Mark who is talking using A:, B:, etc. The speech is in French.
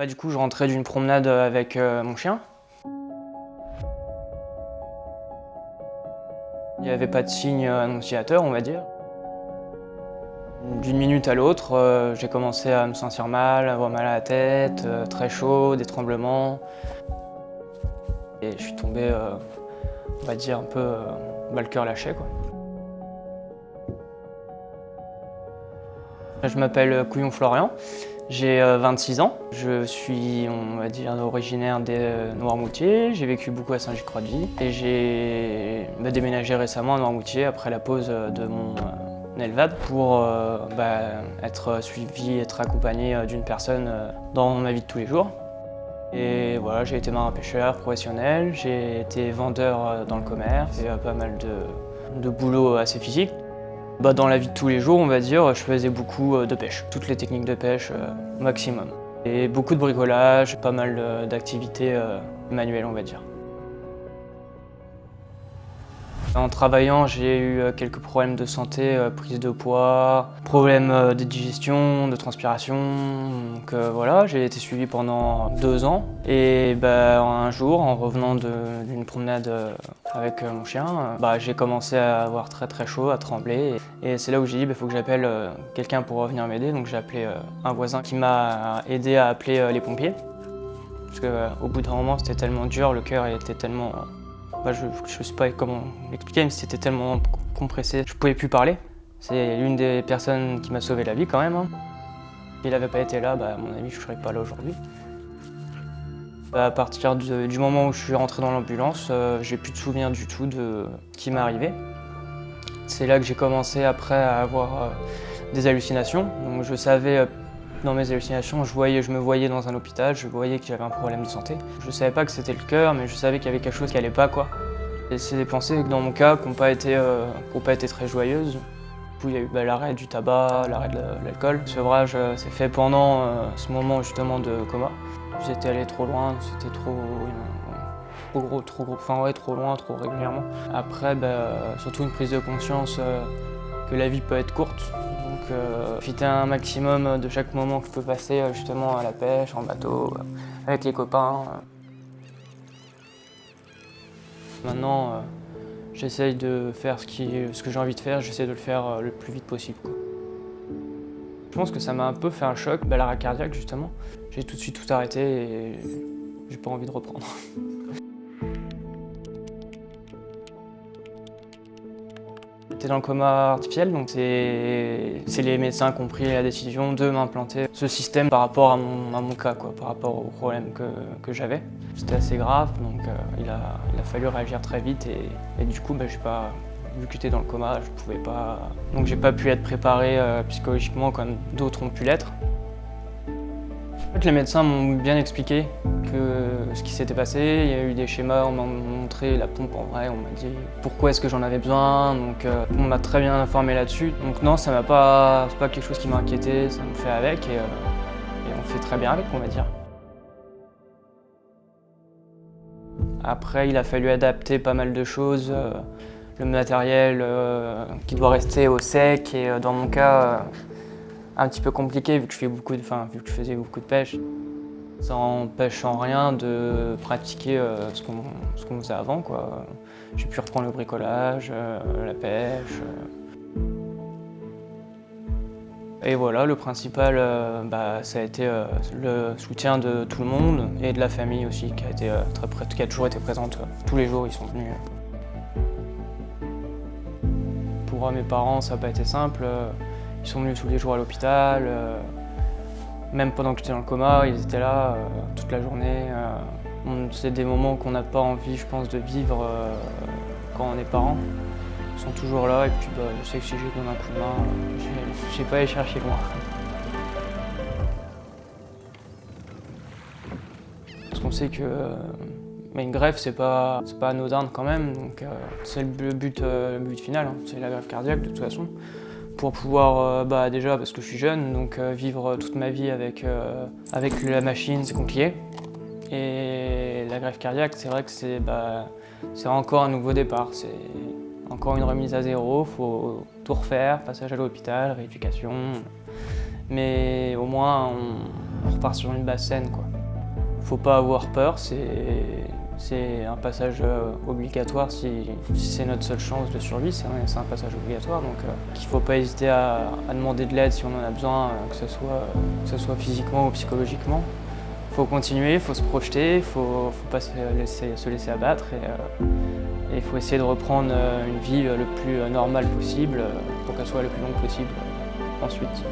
A: Du coup, je rentrais d'une promenade avec mon chien. Il n'y avait pas de signe annonciateur, on va dire. D'une minute à l'autre, j'ai commencé à me sentir mal, avoir mal à la tête, très chaud, des tremblements. Et je suis tombé, on va dire, un peu le cœur lâché, quoi. Je m'appelle Couillon Florian, j'ai 26 ans. Je suis, on va dire, originaire des Noirmoutier. J'ai vécu beaucoup à Saint-Gilles-Croix-de-Vie et j'ai déménagé récemment à Noirmoutier après la pause de mon ELVAD pour être suivi, être accompagné d'une personne dans ma vie de tous les jours. Et voilà, j'ai été marin-pêcheur professionnel, j'ai été vendeur dans le commerce, et pas mal de boulot assez physique. Dans la vie de tous les jours, on va dire, je faisais beaucoup de pêche, toutes les techniques de pêche au maximum. Et beaucoup de bricolage, pas mal d'activités manuelles, on va dire. En travaillant, j'ai eu quelques problèmes de santé, prise de poids, problèmes de digestion, de transpiration. Donc voilà, j'ai été suivi pendant 2 ans. Et un jour, en revenant d'une promenade avec mon chien, j'ai commencé à avoir très très chaud, à trembler. Et c'est là où j'ai dit, il faut que j'appelle quelqu'un pour venir m'aider. Donc j'ai appelé un voisin qui m'a aidé à appeler les pompiers. Parce qu'au bout d'un moment, c'était tellement dur, le cœur était tellement... je ne sais pas comment l'expliquer, mais c'était tellement compressé, je ne pouvais plus parler. C'est l'une des personnes qui m'a sauvé la vie quand même. S'il n'avait pas été là, à mon avis, je ne serais pas là aujourd'hui. À partir du moment où je suis rentré dans l'ambulance, j'ai plus de souvenir du tout de ce qui m'est arrivé. C'est là que j'ai commencé après à avoir des hallucinations. Donc je savais, dans mes hallucinations, je me voyais dans un hôpital, je voyais que j'avais un problème de santé. Je ne savais pas que c'était le cœur, mais je savais qu'il y avait quelque chose qui allait pas, quoi. Et c'est des pensées, dans mon cas, qui n'ont pas été très joyeuses. Du coup, il y a eu l'arrêt du tabac, l'arrêt de l'alcool. Le sevrage s'est fait pendant ce moment justement de coma. J'étais allé trop loin, c'était trop gros, enfin ouais, trop loin, trop régulièrement. Après, surtout une prise de conscience que la vie peut être courte. Donc profiter un maximum de chaque moment que je peux passer justement à la pêche, en bateau, avec les copains. Maintenant, j'essaye de faire ce que j'ai envie de faire, j'essaie de le faire le plus vite possible, quoi. Je pense que ça m'a un peu fait un choc, l'arrêt cardiaque justement. J'ai tout de suite tout arrêté et j'ai pas envie de reprendre. J'étais dans le coma artificiel, donc c'est les médecins qui ont pris la décision de m'implanter ce système par rapport à mon cas, quoi, par rapport au problème que j'avais. C'était assez grave, donc il a fallu réagir très vite et du coup, j'ai pas, vu que j'étais dans le coma, je pouvais pas, donc j'ai pas pu être préparé psychologiquement comme d'autres ont pu l'être. En fait, les médecins m'ont bien expliqué ce qui s'était passé. Il y a eu des schémas, on m'a montré la pompe en vrai, on m'a dit pourquoi est-ce que j'en avais besoin. Donc on m'a très bien informé là-dessus. Donc non, c'est pas quelque chose qui m'a inquiété, ça me fait avec et on fait très bien avec, on va dire. Après, il a fallu adapter pas mal de choses. Le matériel qui doit rester au sec et dans mon cas, un petit peu compliqué vu que je faisais beaucoup de pêche. Ça n'empêche en rien de pratiquer ce qu'on faisait avant, quoi. J'ai pu reprendre le bricolage, la pêche. Et voilà, le principal, ça a été le soutien de tout le monde et de la famille aussi, qui a été qui a toujours été présente. Tous les jours, ils sont venus. Pour mes parents, ça n'a pas été simple. Ils sont venus tous les jours à l'hôpital. Même pendant que j'étais dans le coma, ils étaient là toute la journée. C'est des moments qu'on n'a pas envie, je pense, de vivre quand on est parent. Ils sont toujours là et puis je sais que si j'ai donné un coup de main, je n'ai pas à aller chercher loin. Parce qu'on sait que une greffe, c'est pas anodin quand même. Donc c'est le but final, hein. C'est la greffe cardiaque de toute façon. Pour pouvoir, déjà parce que je suis jeune, donc vivre toute ma vie avec la machine, c'est compliqué. Et la greffe cardiaque, c'est vrai que c'est encore un nouveau départ. C'est encore une remise à zéro, faut tout refaire, passage à l'hôpital, rééducation. Mais au moins, on repart sur une base saine, quoi. Faut pas avoir peur, c'est un passage obligatoire si c'est notre seule chance de survie, c'est un passage obligatoire, donc il faut pas hésiter à demander de l'aide si on en a besoin, que ce soit physiquement ou psychologiquement. Faut continuer, faut se projeter, faut pas se laisser abattre et il faut essayer de reprendre une vie le plus normale possible pour qu'elle soit le plus longue possible ensuite.